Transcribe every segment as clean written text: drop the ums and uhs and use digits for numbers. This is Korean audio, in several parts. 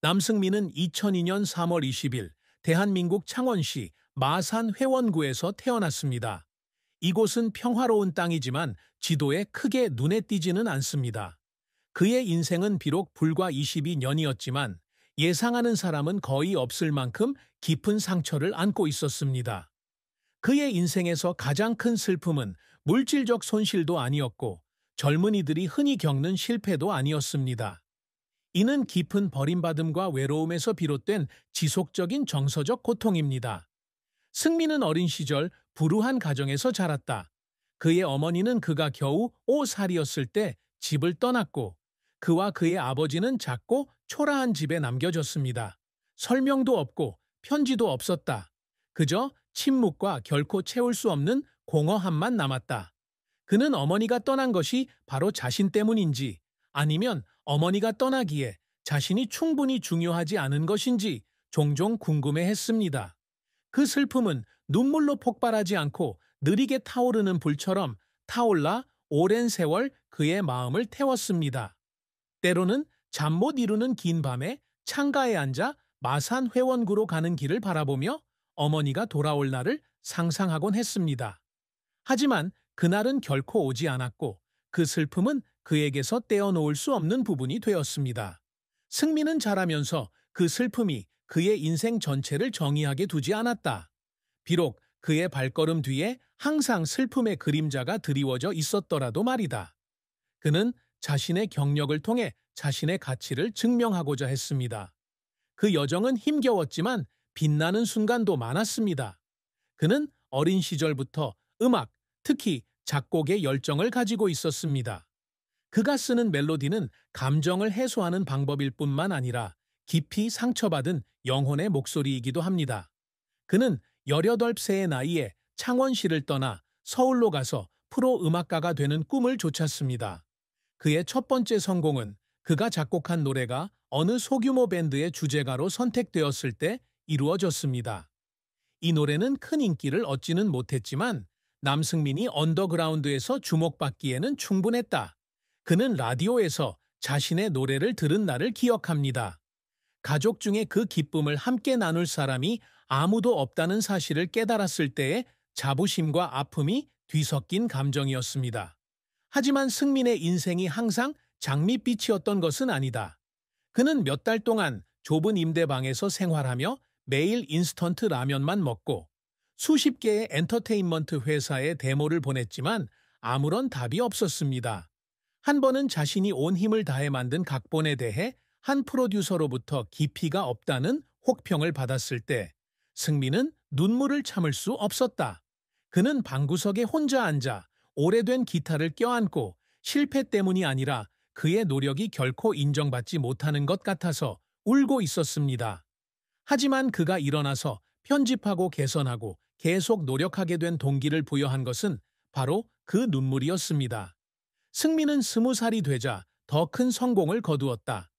남승민은 2002년 3월 20일 대한민국 창원시 마산 회원구에서 태어났습니다. 이곳은 평화로운 땅이지만 지도에 크게 눈에 띄지는 않습니다. 그의 인생은 비록 불과 22년이었지만 예상하는 사람은 거의 없을 만큼 깊은 상처를 안고 있었습니다. 그의 인생에서 가장 큰 슬픔은 물질적 손실도 아니었고 젊은이들이 흔히 겪는 실패도 아니었습니다. 이는 깊은 버림받음과 외로움에서 비롯된 지속적인 정서적 고통입니다. 승민은 어린 시절 불우한 가정에서 자랐다. 그의 어머니는 그가 겨우 5살이었을 때 집을 떠났고 그와 그의 아버지는 작고 초라한 집에 남겨졌습니다. 설명도 없고 편지도 없었다. 그저 침묵과 결코 채울 수 없는 공허함만 남았다. 그는 어머니가 떠난 것이 바로 자신 때문인지 아니면 어머니가 떠나기에 자신이 충분히 중요하지 않은 것인지 종종 궁금해했습니다. 그 슬픔은 눈물로 폭발하지 않고 느리게 타오르는 불처럼 타올라 오랜 세월 그의 마음을 태웠습니다. 때로는 잠 못 이루는 긴 밤에 창가에 앉아 마산 회원구로 가는 길을 바라보며 어머니가 돌아올 날을 상상하곤 했습니다. 하지만 그날은 결코 오지 않았고 그 슬픔은 그에게서 떼어놓을 수 없는 부분이 되었습니다. 승민은 자라면서 그 슬픔이 그의 인생 전체를 정의하게 두지 않았다. 비록 그의 발걸음 뒤에 항상 슬픔의 그림자가 드리워져 있었더라도 말이다. 그는 자신의 경력을 통해 자신의 가치를 증명하고자 했습니다. 그 여정은 힘겨웠지만 빛나는 순간도 많았습니다. 그는 어린 시절부터 음악, 특히 작곡에 열정을 가지고 있었습니다. 그가 쓰는 멜로디는 감정을 해소하는 방법일 뿐만 아니라 깊이 상처받은 영혼의 목소리이기도 합니다. 그는 18세의 나이에 창원시를 떠나 서울로 가서 프로 음악가가 되는 꿈을 쫓았습니다. 그의 첫 번째 성공은 그가 작곡한 노래가 어느 소규모 밴드의 주제가로 선택되었을 때 이루어졌습니다. 이 노래는 큰 인기를 얻지는 못했지만 남승민이 언더그라운드에서 주목받기에는 충분했다. 그는 라디오에서 자신의 노래를 들은 날을 기억합니다. 가족 중에 그 기쁨을 함께 나눌 사람이 아무도 없다는 사실을 깨달았을 때의 자부심과 아픔이 뒤섞인 감정이었습니다. 하지만 승민의 인생이 항상 장밋빛이었던 것은 아니다. 그는 몇 달 동안 좁은 임대방에서 생활하며 매일 인스턴트 라면만 먹고 수십 개의 엔터테인먼트 회사에 데모를 보냈지만 아무런 답이 없었습니다. 한 번은 자신이 온 힘을 다해 만든 각본에 대해 한 프로듀서로부터 깊이가 없다는 혹평을 받았을 때 승민은 눈물을 참을 수 없었다. 그는 방구석에 혼자 앉아 오래된 기타를 껴안고 실패 때문이 아니라 그의 노력이 결코 인정받지 못하는 것 같아서 울고 있었습니다. 하지만 그가 일어나서 편집하고 개선하고 계속 노력하게 된 동기를 부여한 것은 바로 그 눈물이었습니다. 승민은 20살이 되자 더 큰 성공을 거두었다.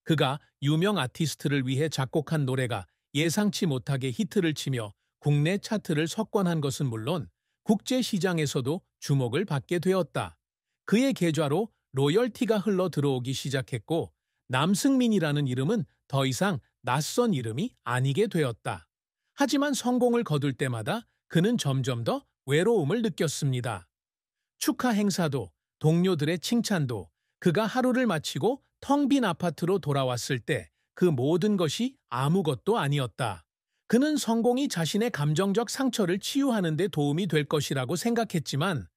그가 유명 아티스트를 위해 작곡한 노래가 예상치 못하게 히트를 치며 국내 차트를 석권한 것은 물론 국제 시장에서도 주목을 받게 되었다. 그의 계좌로 로열티가 흘러 들어오기 시작했고 남승민이라는 이름은 더 이상 낯선 이름이 아니게 되었다. 하지만 성공을 거둘 때마다 그는 점점 더 외로움을 느꼈습니다. 축하 행사도 동료들의 칭찬도 그가 하루를 마치고 텅 빈 아파트로 돌아왔을 때 그 모든 것이 아무것도 아니었다. 그는 성공이 자신의 감정적 상처를 치유하는 데 도움이 될 것이라고 생각했지만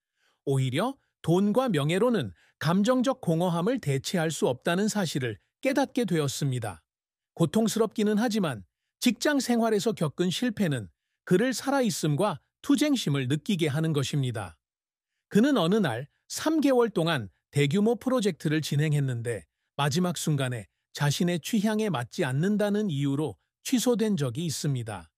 오히려 돈과 명예로는 감정적 공허함을 대체할 수 없다는 사실을 깨닫게 되었습니다. 고통스럽기는 하지만 직장 생활에서 겪은 실패는 그를 살아있음과 투쟁심을 느끼게 하는 것입니다. 그는 어느 날 3개월 동안 대규모 프로젝트를 진행했는데 마지막 순간에 자신의 취향에 맞지 않는다는 이유로 취소된 적이 있습니다.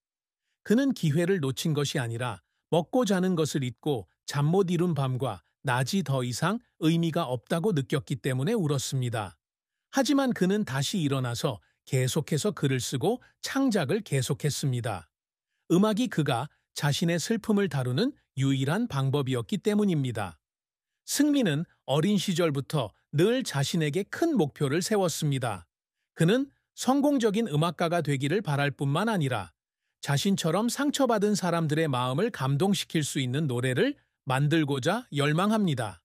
그는 기회를 놓친 것이 아니라 먹고 자는 것을 잊고 잠 못 이룬 밤과 낮이 더 이상 의미가 없다고 느꼈기 때문에 울었습니다. 하지만 그는 다시 일어나서 계속해서 글을 쓰고 창작을 계속했습니다. 음악이 그가 자신의 슬픔을 다루는 유일한 방법이었기 때문입니다. 승민은 어린 시절부터 늘 자신에게 큰 목표를 세웠습니다. 그는 성공적인 음악가가 되기를 바랄 뿐만 아니라 자신처럼 상처받은 사람들의 마음을 감동시킬 수 있는 노래를 만들고자 열망합니다.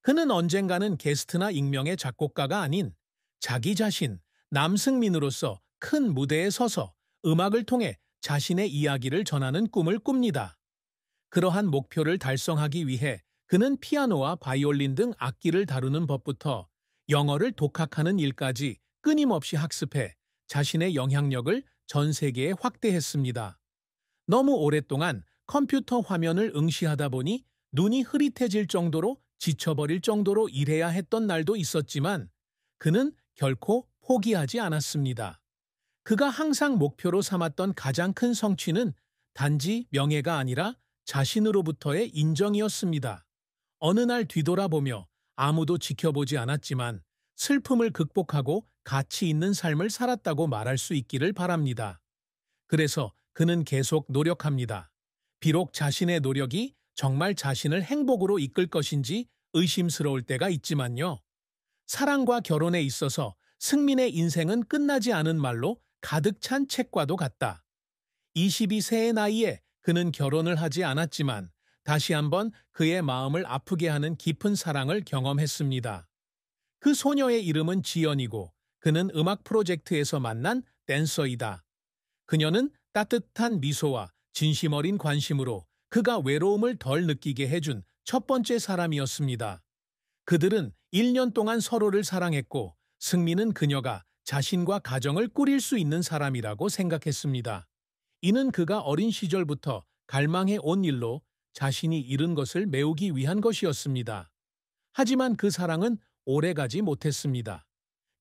그는 언젠가는 게스트나 익명의 작곡가가 아닌 자기 자신, 남승민으로서 큰 무대에 서서 음악을 통해 자신의 이야기를 전하는 꿈을 꿉니다. 그러한 목표를 달성하기 위해 그는 피아노와 바이올린 등 악기를 다루는 법부터 영어를 독학하는 일까지 끊임없이 학습해 자신의 영향력을 전 세계에 확대했습니다. 너무 오랫동안 컴퓨터 화면을 응시하다 보니 눈이 흐릿해질 정도로 지쳐버릴 정도로 일해야 했던 날도 있었지만 그는 결코 포기하지 않았습니다. 그가 항상 목표로 삼았던 가장 큰 성취는 단지 명예가 아니라 자신으로부터의 인정이었습니다. 어느 날 뒤돌아보며 아무도 지켜보지 않았지만 슬픔을 극복하고 가치 있는 삶을 살았다고 말할 수 있기를 바랍니다. 그래서 그는 계속 노력합니다. 비록 자신의 노력이 정말 자신을 행복으로 이끌 것인지 의심스러울 때가 있지만요. 사랑과 결혼에 있어서 승민의 인생은 끝나지 않은 말로 가득 찬 책과도 같다. 22세의 나이에 그는 결혼을 하지 않았지만 다시 한번 그의 마음을 아프게 하는 깊은 사랑을 경험했습니다. 그 소녀의 이름은 지연이고 그는 음악 프로젝트에서 만난 댄서이다. 그녀는 따뜻한 미소와 진심 어린 관심으로 그가 외로움을 덜 느끼게 해준 첫 번째 사람이었습니다. 그들은 1년 동안 서로를 사랑했고 승민은 그녀가 자신과 가정을 꾸릴 수 있는 사람이라고 생각했습니다. 이는 그가 어린 시절부터 갈망해 온 일로 자신이 잃은 것을 메우기 위한 것이었습니다. 하지만 그 사랑은 오래가지 못했습니다.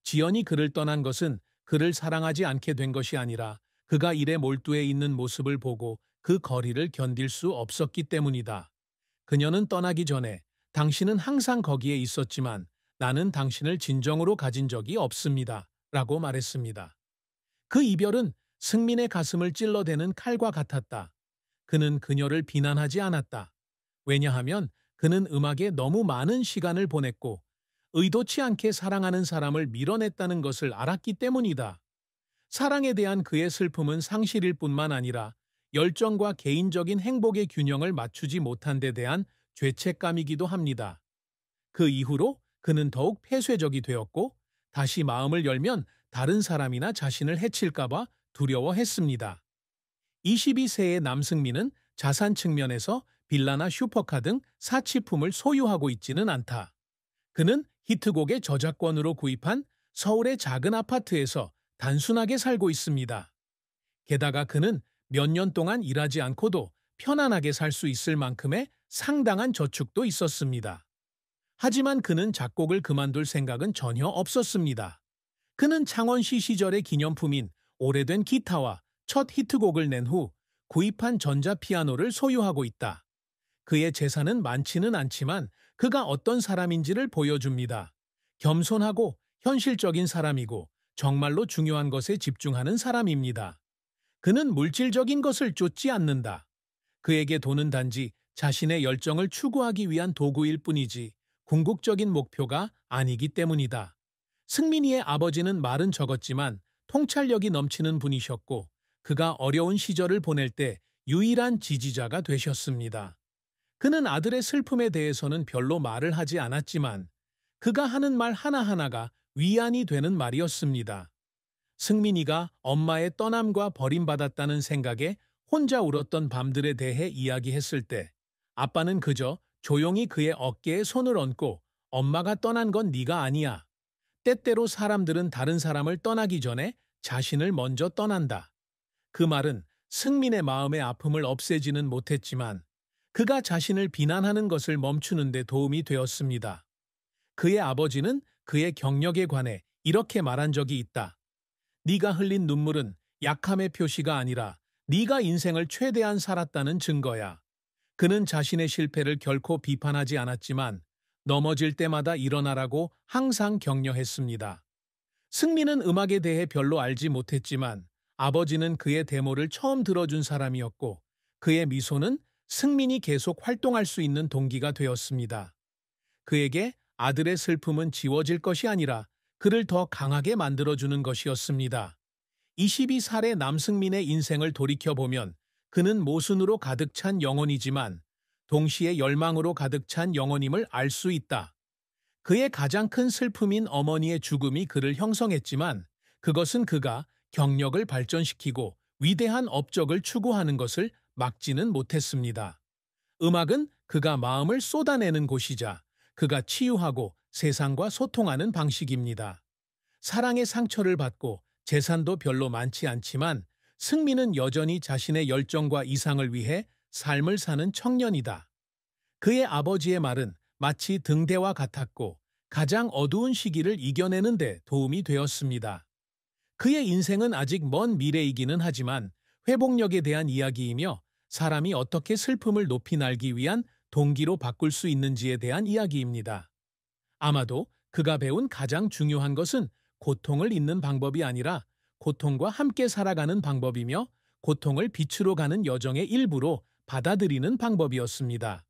지연이 그를 떠난 것은 그를 사랑하지 않게 된 것이 아니라 그가 일에 몰두해 있는 모습을 보고 그 거리를 견딜 수 없었기 때문이다. 그녀는 떠나기 전에 당신은 항상 거기에 있었지만 나는 당신을 진정으로 가진 적이 없습니다. 라고 말했습니다. 그 이별은 승민의 가슴을 찔러대는 칼과 같았다. 그는 그녀를 비난하지 않았다. 왜냐하면 그는 음악에 너무 많은 시간을 보냈고 의도치 않게 사랑하는 사람을 밀어냈다는 것을 알았기 때문이다. 사랑에 대한 그의 슬픔은 상실일 뿐만 아니라 열정과 개인적인 행복의 균형을 맞추지 못한 데 대한 죄책감이기도 합니다. 그 이후로 그는 더욱 폐쇄적이 되었고 다시 마음을 열면 다른 사람이나 자신을 해칠까봐 두려워했습니다. 22세의 남승민은 자산 측면에서 빌라나 슈퍼카 등 사치품을 소유하고 있지는 않다. 그는 히트곡의 저작권으로 구입한 서울의 작은 아파트에서 단순하게 살고 있습니다. 게다가 그는 몇 년 동안 일하지 않고도 편안하게 살 수 있을 만큼의 상당한 저축도 있었습니다. 하지만 그는 작곡을 그만둘 생각은 전혀 없었습니다. 그는 창원시 시절의 기념품인 오래된 기타와 첫 히트곡을 낸 후 구입한 전자피아노를 소유하고 있다. 그의 재산은 많지는 않지만 그가 어떤 사람인지를 보여줍니다. 겸손하고 현실적인 사람이고 정말로 중요한 것에 집중하는 사람입니다. 그는 물질적인 것을 쫓지 않는다. 그에게 돈은 단지 자신의 열정을 추구하기 위한 도구일 뿐이지 궁극적인 목표가 아니기 때문이다. 승민이의 아버지는 말은 적었지만 통찰력이 넘치는 분이셨고 그가 어려운 시절을 보낼 때 유일한 지지자가 되셨습니다. 그는 아들의 슬픔에 대해서는 별로 말을 하지 않았지만 그가 하는 말 하나하나가 위안이 되는 말이었습니다. 승민이가 엄마의 떠남과 버림받았다는 생각에 혼자 울었던 밤들에 대해 이야기했을 때 아빠는 그저 조용히 그의 어깨에 손을 얹고 엄마가 떠난 건 네가 아니야. 때때로 사람들은 다른 사람을 떠나기 전에 자신을 먼저 떠난다. 그 말은 승민의 마음의 아픔을 없애지는 못했지만 그가 자신을 비난하는 것을 멈추는 데 도움이 되었습니다. 그의 아버지는 그의 경력에 관해 이렇게 말한 적이 있다. 네가 흘린 눈물은 약함의 표시가 아니라 네가 인생을 최대한 살았다는 증거야. 그는 자신의 실패를 결코 비판하지 않았지만 넘어질 때마다 일어나라고 항상 격려했습니다. 승민은 음악에 대해 별로 알지 못했지만 아버지는 그의 데모를 처음 들어준 사람이었고 그의 미소는 승민이 계속 활동할 수 있는 동기가 되었습니다. 그에게 아들의 슬픔은 지워질 것이 아니라 그를 더 강하게 만들어주는 것이었습니다. 22살의 남승민의 인생을 돌이켜보면 그는 모순으로 가득 찬 영혼이지만 동시에 열망으로 가득 찬 영혼임을 알 수 있다. 그의 가장 큰 슬픔인 어머니의 죽음이 그를 형성했지만 그것은 그가 경력을 발전시키고 위대한 업적을 추구하는 것을 막지는 못했습니다. 음악은 그가 마음을 쏟아내는 곳이자 그가 치유하고 세상과 소통하는 방식입니다. 사랑의 상처를 받고 재산도 별로 많지 않지만 승민은 여전히 자신의 열정과 이상을 위해 삶을 사는 청년이다. 그의 아버지의 말은 마치 등대와 같았고 가장 어두운 시기를 이겨내는 데 도움이 되었습니다. 그의 인생은 아직 먼 미래이기는 하지만 회복력에 대한 이야기이며 사람이 어떻게 슬픔을 높이 날기 위한 동기로 바꿀 수 있는지에 대한 이야기입니다. 아마도 그가 배운 가장 중요한 것은 고통을 잊는 방법이 아니라 고통과 함께 살아가는 방법이며 고통을 빛으로 가는 여정의 일부로 받아들이는 방법이었습니다.